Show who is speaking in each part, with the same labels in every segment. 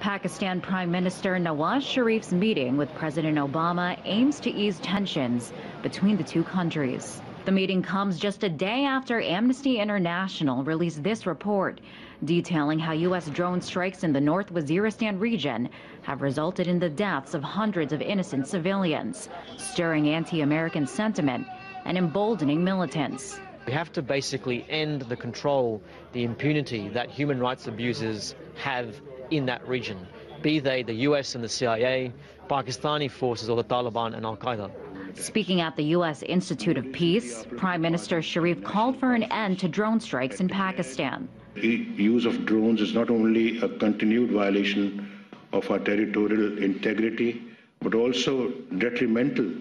Speaker 1: Pakistan Prime Minister Nawaz Sharif's meeting with President Obama aims to ease tensions between the two countries. The meeting comes just a day after Amnesty International released this report detailing how U.S. drone strikes in the North Waziristan region have resulted in the deaths of hundreds of innocent civilians, stirring anti-American sentiment and emboldening militants.
Speaker 2: We have to basically end the control, the impunity that human rights abusers have in that region, be they the US and the CIA, Pakistani forces or the Taliban and Al-Qaeda.
Speaker 1: Speaking at the U.S. Institute of Peace, Prime Minister Sharif called for an end to drone strikes in Pakistan.
Speaker 3: The use of drones is not only a continued violation of our territorial integrity, but also detrimental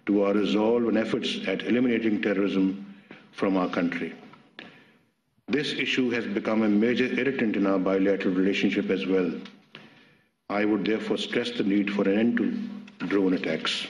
Speaker 3: to our resolve and efforts at eliminating terrorism from our country. This issue has become a major irritant in our bilateral relationship as well. I would therefore stress the need for an end to drone attacks.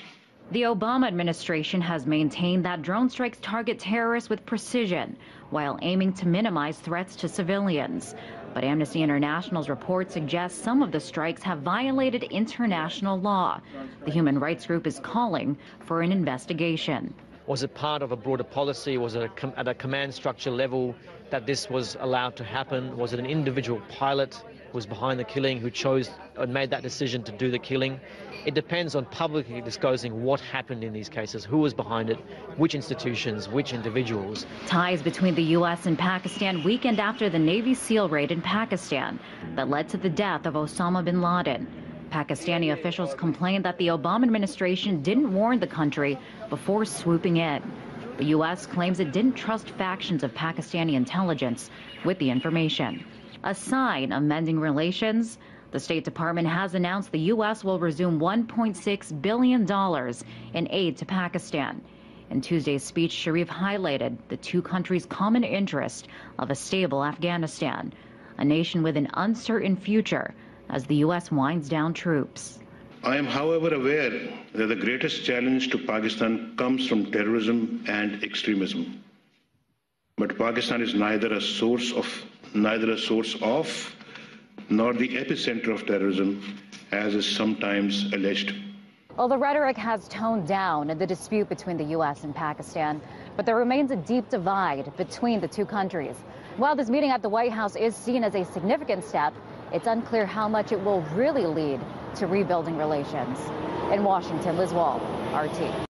Speaker 1: The Obama administration has maintained that drone strikes target terrorists with precision while aiming to minimize threats to civilians. But Amnesty International's report suggests some of the strikes have violated international law. The human rights group is calling for an investigation.
Speaker 2: Was it part of a broader policy? Was it at a command structure level that this was allowed to happen? Was it an individual pilot who was behind the killing who chose and made that decision to do the killing? It depends on publicly disclosing what happened in these cases, who was behind it, which institutions, which individuals.
Speaker 1: Ties between the U.S. and Pakistan weakened after the Navy SEAL raid in Pakistan that led to the death of Osama bin Laden. Pakistani officials complained that the Obama administration didn't warn the country before swooping in. The U.S. claims it didn't trust factions of Pakistani intelligence with the information. A sign of mending relations, the State Department has announced the U.S. will resume $1.6 billion in aid to Pakistan. In Tuesday's speech, Sharif highlighted the two countries' common interest of a stable Afghanistan, a nation with an uncertain future as the U.S. winds down troops.
Speaker 3: I am, however, aware that the greatest challenge to Pakistan comes from terrorism and extremism. But Pakistan is neither a source of nor the epicenter of terrorism, as is sometimes alleged.
Speaker 1: Well, the rhetoric has toned down in the dispute between the U.S. and Pakistan, but there remains a deep divide between the two countries. While this meeting at the White House is seen as a significant step, it's unclear how much it will really lead to rebuilding relations. In Washington, Liz Wall, RT.